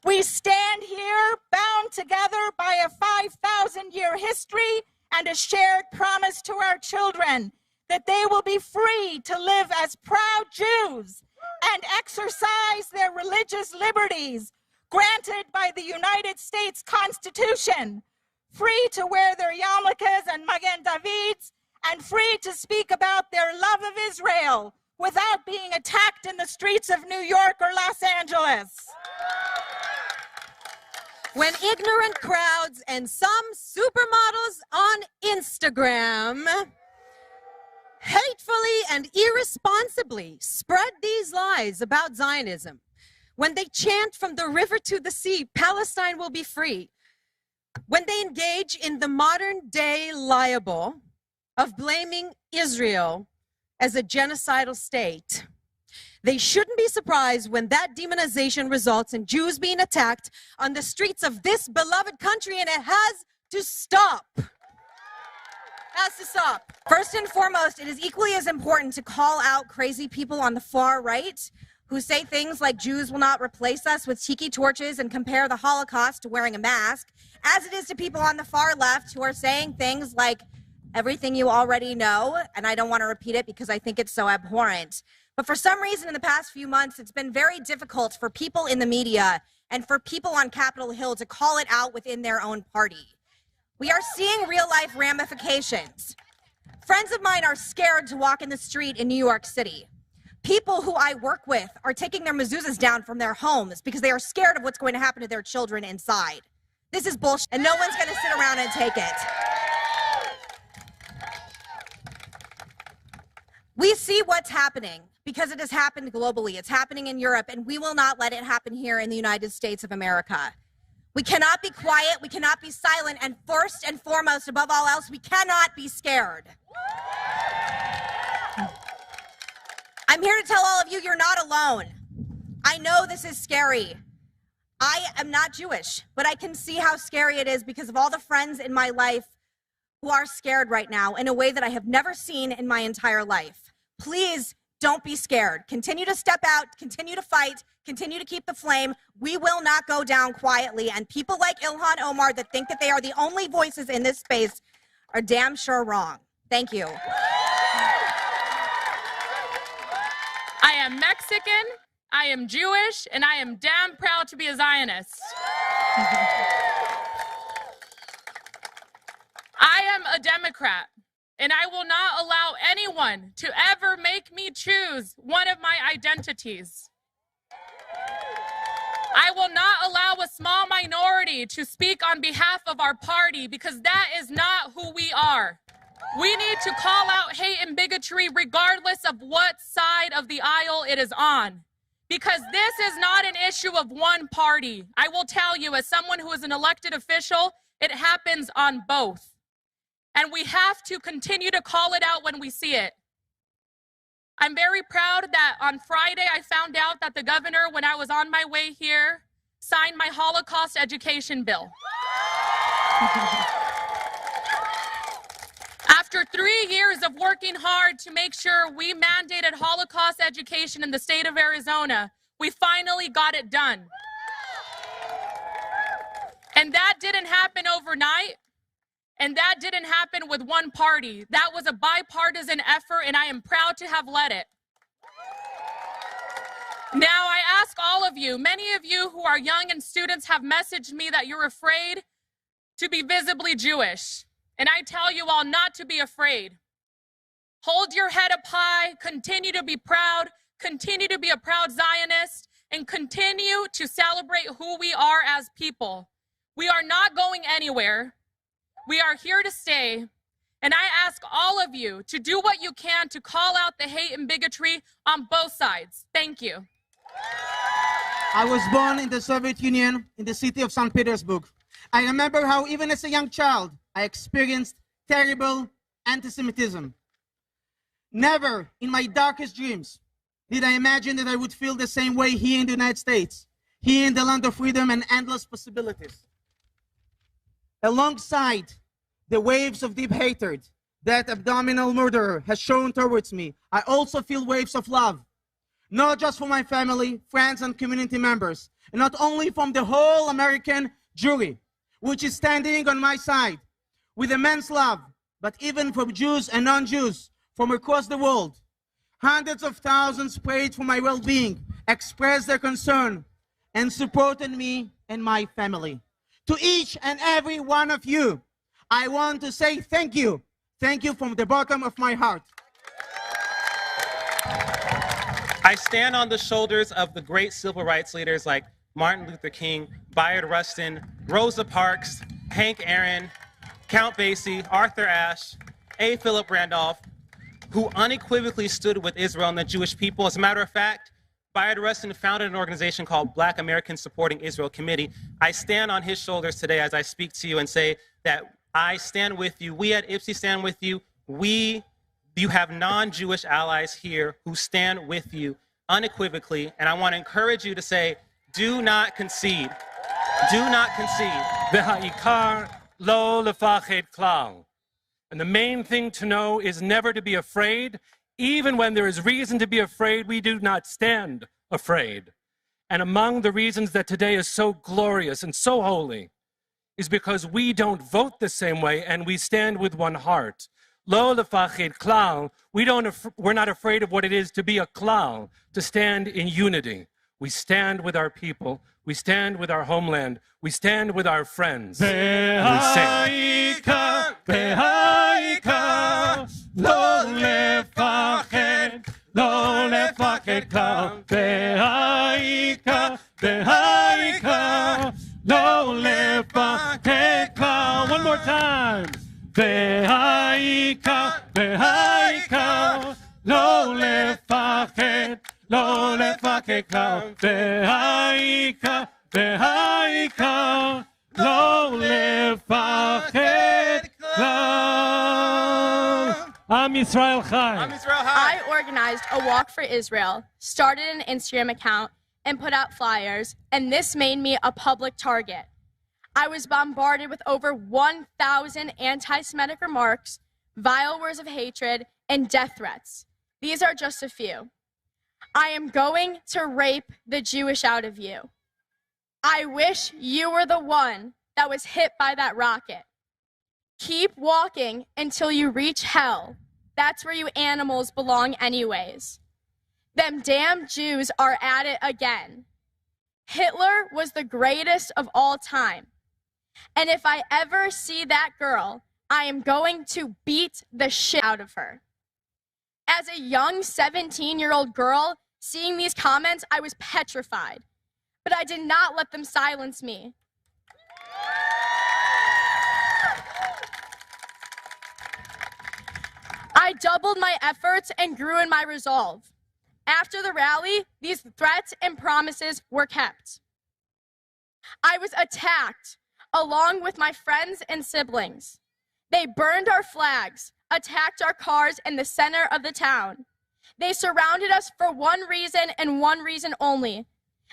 We stand here bound together by a 5,000-year history and a shared promise to our children that they will be free to live as proud Jews and exercise their religious liberties granted by the United States Constitution, free to wear their yarmulkes and Magen Davids, and free to speak about their love of Israel without being attacked in the streets of New York or Los Angeles. When ignorant crowds and some supermodels on Instagram hatefully and irresponsibly spread these lies about Zionism, when they chant from the river to the sea, Palestine will be free, when they engage in the modern day libel of blaming Israel as a genocidal state, they shouldn't be surprised when that demonization results in Jews being attacked on the streets of this beloved country, and it has to stop. Has to stop. First and foremost, it is equally as important to call out crazy people on the far right who say things like Jews will not replace us with tiki torches and compare the Holocaust to wearing a mask, as it is to people on the far left who are saying things like everything you already know, and I don't want to repeat it because I think it's so abhorrent. But for some reason in the past few months, it's been very difficult for people in the media and for people on Capitol Hill to call it out within their own party. We are seeing real-life ramifications. Friends of mine are scared to walk in the street in New York City. People who I work with are taking their mezuzahs down from their homes because they are scared of what's going to happen to their children inside. This is bullshit, and no one's going to sit around and take it. We see what's happening because it has happened globally. It's happening in Europe, and we will not let it happen here in the United States of America. We cannot be quiet, we cannot be silent, and first and foremost, above all else, we cannot be scared. I'm here to tell all of you, you're not alone. I know this is scary. I am not Jewish, but I can see how scary it is because of all the friends in my life who are scared right now in a way that I have never seen in my entire life. Please don't be scared. Continue to step out, continue to fight, continue to keep the flame. We will not go down quietly, and people like Ilhan Omar that think that they are the only voices in this space are damn sure wrong. Thank you. I am Mexican, I am Jewish, and I am damn proud to be a Zionist. I am a Democrat, and I will not allow anyone to ever make me choose one of my identities. I will not allow a small minority to speak on behalf of our party because that is not who we are. We need to call out hate and bigotry regardless of what side of the aisle it is on. Because this is not an issue of one party. I will tell you, as someone who is an elected official, it happens on both. And we have to continue to call it out when we see it. I'm very proud that on Friday I found out that the governor, when I was on my way here, signed my Holocaust education bill. After 3 years of working hard to make sure we mandated Holocaust education in the state of Arizona, we finally got it done. And that didn't happen overnight. And that didn't happen with one party. That was a bipartisan effort, and I am proud to have led it. Now, I ask all of you, many of you who are young and students have messaged me that you're afraid to be visibly Jewish. And I tell you all not to be afraid. Hold your head up high, continue to be proud, continue to be a proud Zionist, and continue to celebrate who we are as people. We are not going anywhere. We are here to stay, and I ask all of you to do what you can to call out the hate and bigotry on both sides. Thank you. I was born in the Soviet Union in the city of St. Petersburg. I remember how even as a young child, I experienced terrible antisemitism. Never in my darkest dreams did I imagine that I would feel the same way here in the United States, here in the land of freedom and endless possibilities. Alongside the waves of deep hatred that abdominal murderer has shown towards me, I also feel waves of love, not just for my family, friends, and community members, and not only from the whole American Jewry, which is standing on my side with immense love, but even from Jews and non-Jews from across the world. Hundreds of thousands prayed for my well-being, expressed their concern, and supported me and my family. To each and every one of you, I want to say thank you. Thank you from the bottom of my heart. I stand on the shoulders of the great civil rights leaders like Martin Luther King, Bayard Rustin, Rosa Parks, Hank Aaron, Count Basie, Arthur Ashe, A. Philip Randolph, who unequivocally stood with Israel and the Jewish people. As a matter of fact, Bayard Rustin founded an organization called Black Americans Supporting Israel Committee. I stand on his shoulders today as I speak to you and say that I stand with you. We at IPSI stand with you. You have non-Jewish allies here who stand with you unequivocally. And I want to encourage you to say, do not concede. Do not concede. V'ha'ikar lo lefached klal. And the main thing to know is never to be afraid. Even when there is reason to be afraid, we do not stand afraid. And among the reasons that today is so glorious and so holy is because we don't vote the same way and we stand with one heart. Lo lefached klal, we're not afraid of what it is to be a klal, to stand in unity. We stand with our people. We stand with our homeland. We stand with our friends. Ve'ha'ika, ve'ha'ika, lo lefached klal. Ve'ha'ika, ve'ha'ika, lo lefached klal. One more time. Ve'ha'ika, ve'ha'ika, lo lefached klal. Ve'ha'ika, ve'ha'ika, lo lefached klal. Am Yisrael Chai. Am Yisrael Chai. I organized a Walk for Israel, started an Instagram account, and put out flyers, and this made me a public target. I was bombarded with over 1,000 anti-Semitic remarks, vile words of hatred, and death threats. These are just a few. I am going to rape the Jewish out of you. I wish you were the one that was hit by that rocket. Keep walking until you reach hell. That's where you animals belong anyways. Them damn Jews are at it again. Hitler was the greatest of all time. And if I ever see that girl, I am going to beat the shit out of her. As a young 17-year-old girl, seeing these comments, I was petrified. But I did not let them silence me. I doubled my efforts and grew in my resolve. After the rally, these threats and promises were kept. I was attacked, along with my friends and siblings. They burned our flags, attacked our cars in the center of the town. They surrounded us for one reason and one reason only,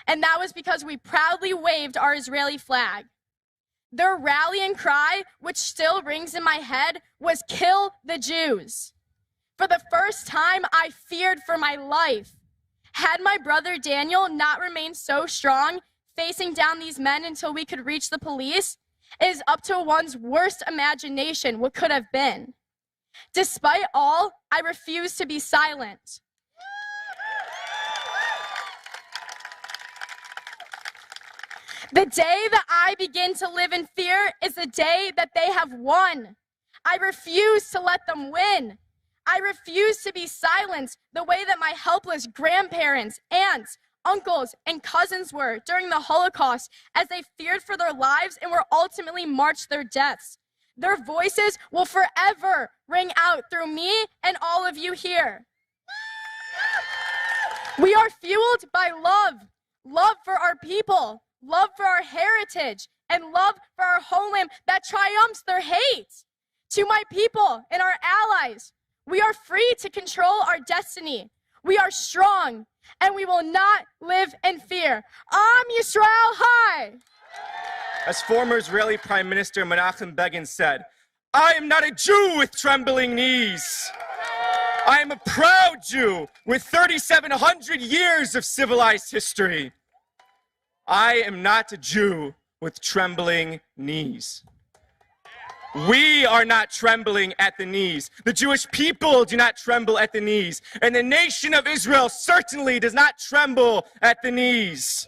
and that was because we proudly waved our Israeli flag. Their rallying cry, which still rings in my head, was "Kill the Jews." For the first time, I feared for my life. Had my brother Daniel not remained so strong, facing down these men until we could reach the police, it is up to one's worst imagination what could have been. Despite all, I refuse to be silent. The day that I begin to live in fear is the day that they have won. I refuse to let them win. I refuse to be silenced the way that my helpless grandparents, aunts, uncles, and cousins were during the Holocaust as they feared for their lives and were ultimately marched to their deaths. Their voices will forever ring out through me and all of you here. We are fueled by love, love for our people, love for our heritage, and love for our homeland that triumphs their hate. To my people and our allies, we are free to control our destiny. We are strong, and we will not live in fear. Am Yisrael Chai! As former Israeli Prime Minister Menachem Begin said, "I am not a Jew with trembling knees. I am a proud Jew with 3,700 years of civilized history." I am not a Jew with trembling knees. We are not trembling at the knees. The Jewish people do not tremble at the knees. And the nation of Israel certainly does not tremble at the knees.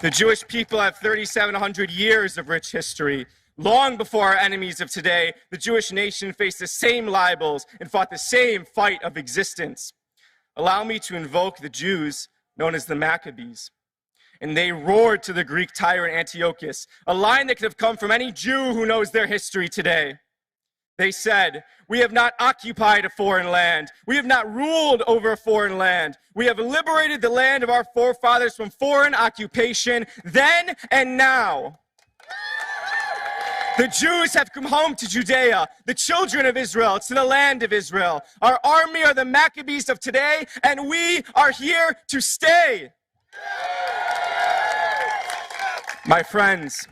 The Jewish people have 3,700 years of rich history. Long before our enemies of today, the Jewish nation faced the same libels and fought the same fight of existence. Allow me to invoke the Jews known as the Maccabees. And they roared to the Greek tyrant Antiochus, a line that could have come from any Jew who knows their history today. They said, "We have not occupied a foreign land. We have not ruled over a foreign land. We have liberated the land of our forefathers from foreign occupation then and now." The Jews have come home to Judea, the children of Israel, to the land of Israel. Our army are the Maccabees of today, and we are here to stay. My friends,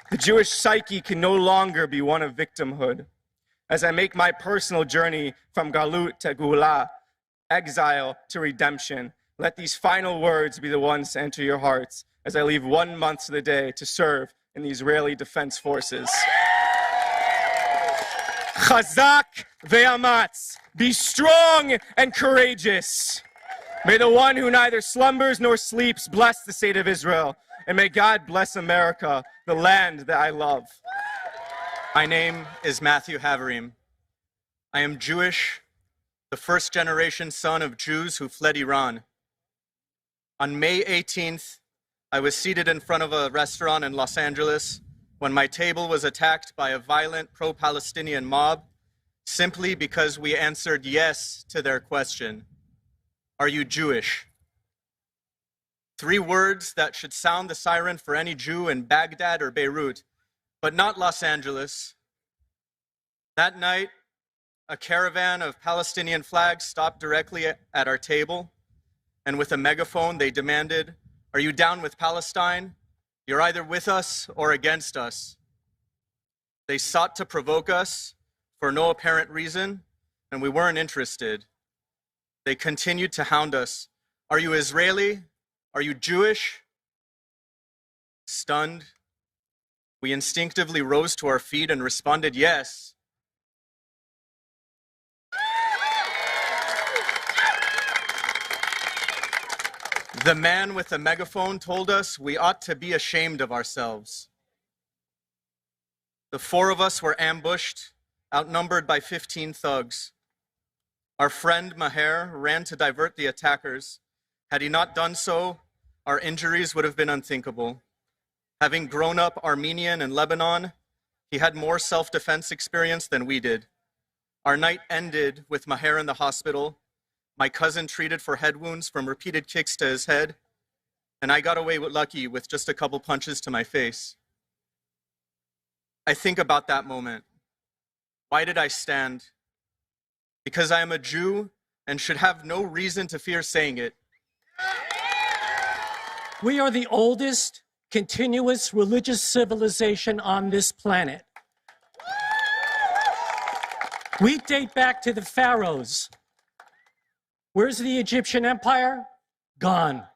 the Jewish psyche can no longer be one of victimhood. As I make my personal journey from Galut to Geulah, exile to redemption, let these final words be the ones to enter your hearts as I leave 1 month to the day to serve in the Israeli Defense Forces. Chazak ve'amatz, be strong and courageous. May the one who neither slumbers nor sleeps bless the state of Israel. And may God bless America, the land that I love. My name is Matthew Haverim. I am Jewish, the first generation son of Jews who fled Iran. On May 18th, I was seated in front of a restaurant in Los Angeles when my table was attacked by a violent pro-Palestinian mob simply because we answered yes to their question, "Are you Jewish?" 3 words that should sound the siren for any Jew in Baghdad or Beirut, but not Los Angeles. That night, a caravan of Palestinian flags stopped directly at our table, and with a megaphone, they demanded, "Are you down with Palestine? You're either with us or against us." They sought to provoke us for no apparent reason, and we weren't interested. They continued to hound us. "Are you Israeli? Are you Jewish?" Stunned, we instinctively rose to our feet and responded yes. The man with the megaphone told us we ought to be ashamed of ourselves. The 4 of us were ambushed, outnumbered by 15 thugs. Our friend Maher ran to divert the attackers. Had he not done so, our injuries would have been unthinkable. Having grown up Armenian in Lebanon, he had more self-defense experience than we did. Our night ended with Maher in the hospital, my cousin treated for head wounds from repeated kicks to his head, and I got away lucky with just a couple punches to my face. I think about that moment. Why did I stand? Because I am a Jew and should have no reason to fear saying it. We are the oldest continuous religious civilization on this planet. We date back to the pharaohs. Where's the Egyptian Empire? Gone.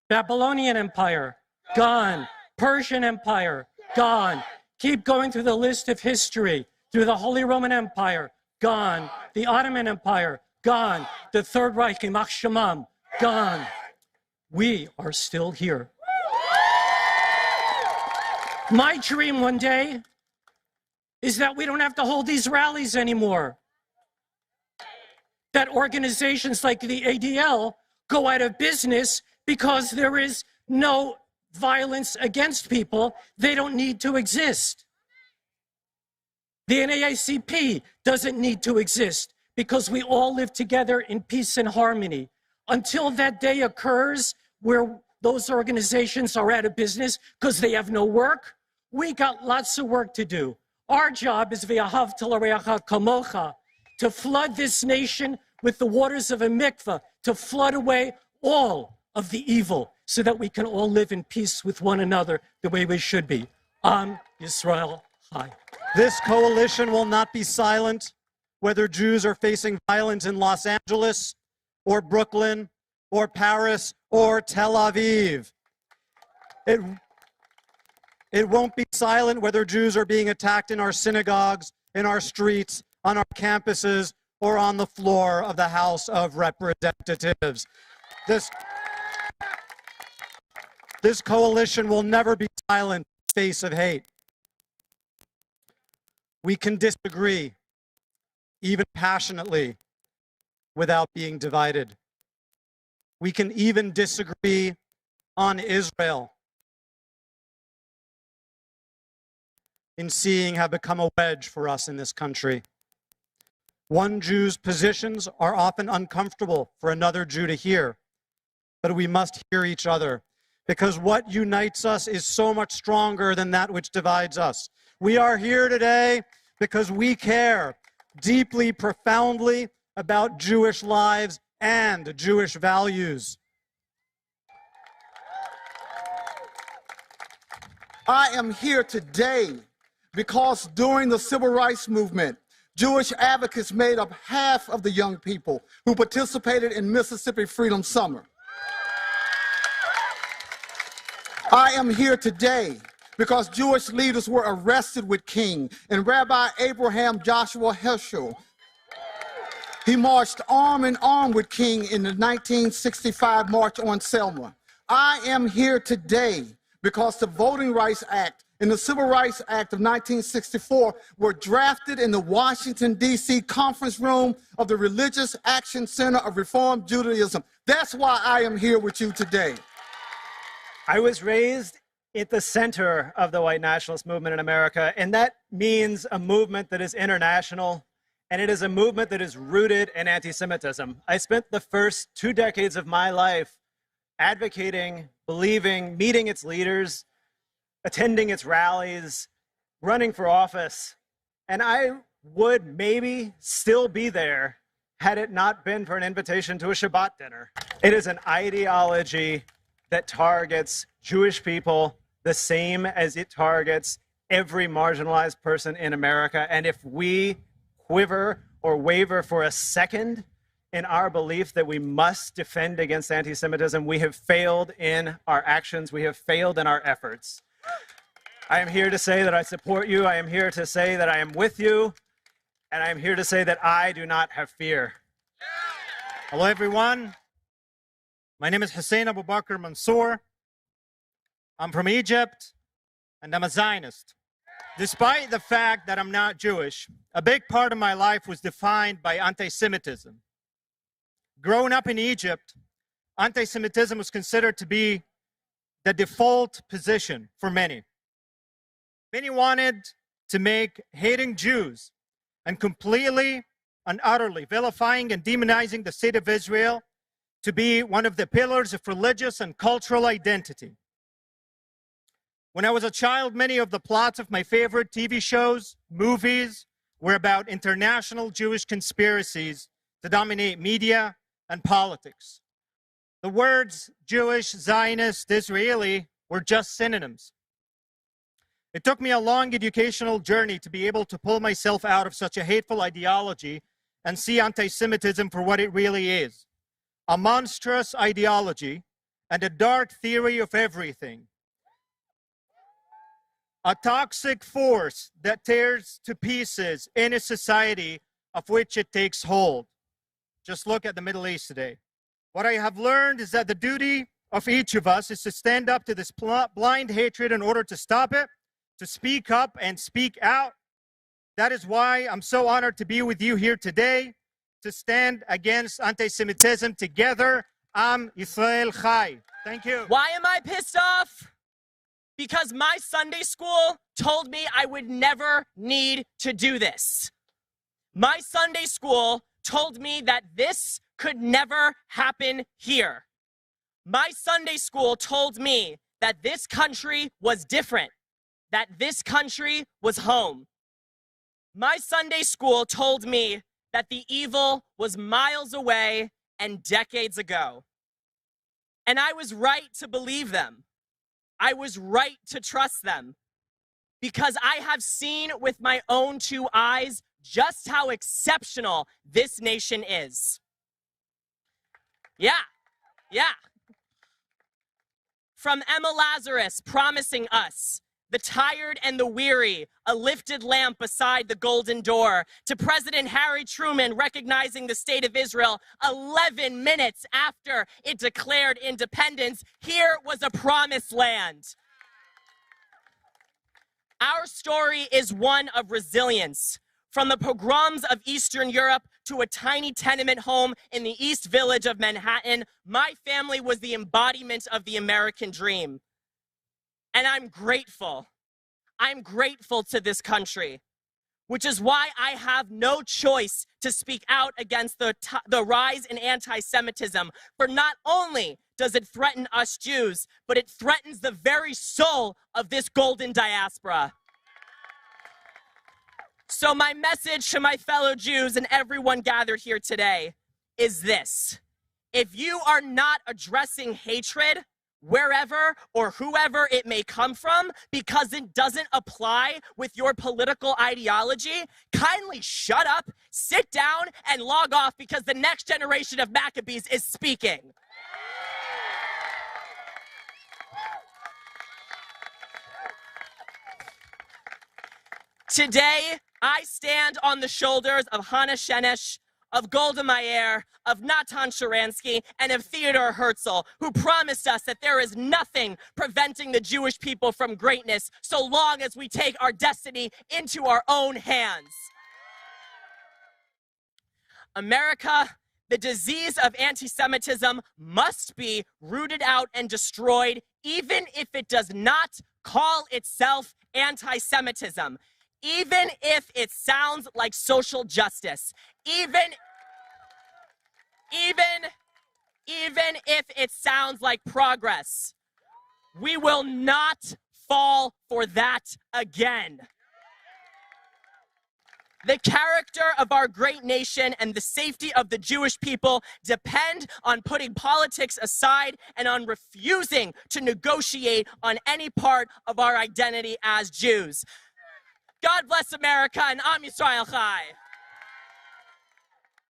Babylonian Empire? Gone. Persian Empire? Gone. Keep going through the list of history. Through the Holy Roman Empire? Gone. The Ottoman Empire? Gone. The Third Reich, Ymach Shemam? Gone. We are still here. My dream one day is that we don't have to hold these rallies anymore. That organizations like the ADL go out of business because there is no violence against people. They don't need to exist. The NAACP doesn't need to exist because we all live together in peace and harmony. Until that day occurs where those organizations are out of business because they have no work, we got lots of work to do. Our job is v'ahavta l'reacha kamocha, to flood this nation with the waters of a mikveh, to flood away all of the evil so that we can all live in peace with one another the way we should be. Am Yisrael Chai. This coalition will not be silent, whether Jews are facing violence in Los Angeles or Brooklyn or Paris or Tel Aviv. It won't be silent whether Jews are being attacked in our synagogues, in our streets, on our campuses, or on the floor of the House of Representatives. This coalition will never be silent in the face of hate. We can disagree, even passionately, without being divided. We can even disagree on Israel, in seeing have become a wedge for us in this country. One Jew's positions are often uncomfortable for another Jew to hear, but we must hear each other, because what unites us is so much stronger than that which divides us. We are here today because we care deeply, profoundly about Jewish lives and Jewish values. I am here today because during the Civil Rights Movement, Jewish advocates made up half of the young people who participated in Mississippi Freedom Summer. I am here today because Jewish leaders were arrested with King and Rabbi Abraham Joshua Heschel. He marched arm in arm with King in the 1965 March on Selma. I am here today because the Voting Rights Act and the Civil Rights Act of 1964 were drafted in the Washington, D.C. conference room of the Religious Action Center of Reform Judaism. That's why I am here with you today. I was raised at the center of the white nationalist movement in America, and that means a movement that is international, and it is a movement that is rooted in anti-Semitism. I spent the first 2 decades of my life advocating, believing, meeting its leaders, attending its rallies, running for office, and I would maybe still be there had it not been for an invitation to a Shabbat dinner. It is an ideology that targets Jewish people the same as it targets every marginalized person in America, and if we quiver or waver for a second in our belief that we must defend against anti-Semitism, we have failed in our actions, we have failed in our efforts. I am here to say that I support you. I am here to say that I am with you. And I am here to say that I do not have fear. Hello, everyone. My name is Hussein Abu Bakr Mansour. I'm from Egypt, and I'm a Zionist. Despite the fact that I'm not Jewish, a big part of my life was defined by anti-Semitism. Growing up in Egypt, anti-Semitism was considered to be the default position for many. Many wanted to make hating Jews and completely and utterly vilifying and demonizing the state of Israel to be one of the pillars of religious and cultural identity. When I was a child, many of the plots of my favorite TV shows, movies, were about international Jewish conspiracies to dominate media and politics. The words Jewish, Zionist, Israeli were just synonyms. It took me a long educational journey to be able to pull myself out of such a hateful ideology and see anti-Semitism for what it really is. A monstrous ideology and a dark theory of everything. A toxic force that tears to pieces any society of which it takes hold. Just look at the Middle East today. What I have learned is that the duty of each of us is to stand up to this blind hatred in order to stop it, to speak up and speak out. That is why I'm so honored to be with you here today, to stand against anti-Semitism together. Am Yisrael Chai. Thank you. Why am I pissed off? Because my Sunday school told me I would never need to do this. My Sunday school told me that this could never happen here. My Sunday school told me that this country was different, that this country was home. My Sunday school told me that the evil was miles away and decades ago. And I was right to believe them. I was right to trust them, because I have seen with my own 2 eyes just how exceptional this nation is. Yeah. From Emma Lazarus promising us the tired and the weary, a lifted lamp beside the golden door, to President Harry Truman recognizing the state of Israel 11 minutes after it declared independence, here was a promised land. Our story is one of resilience. From the pogroms of Eastern Europe to a tiny tenement home in the East Village of Manhattan, my family was the embodiment of the American dream. And I'm grateful. I'm grateful to this country, which is why I have no choice to speak out against the rise in anti-Semitism. For not only does it threaten us Jews, but it threatens the very soul of this golden diaspora. So my message to my fellow Jews and everyone gathered here today is this: if you are not addressing hatred, wherever or whoever it may come from, because it doesn't apply with your political ideology, kindly shut up, sit down, and log off, because the next generation of Maccabees is speaking. Today, I stand on the shoulders of Hannah Shenesh, of Golda Meir, of Natan Sharansky, and of Theodore Herzl, who promised us that there is nothing preventing the Jewish people from greatness so long as we take our destiny into our own hands. America, the disease of anti-Semitism must be rooted out and destroyed, even if it does not call itself anti-Semitism. Even if it sounds like social justice, even if it sounds like progress, we will not fall for that again. The character of our great nation and the safety of the Jewish people depend on putting politics aside and on refusing to negotiate on any part of our identity as Jews. God bless America, and Am Yisrael Chai.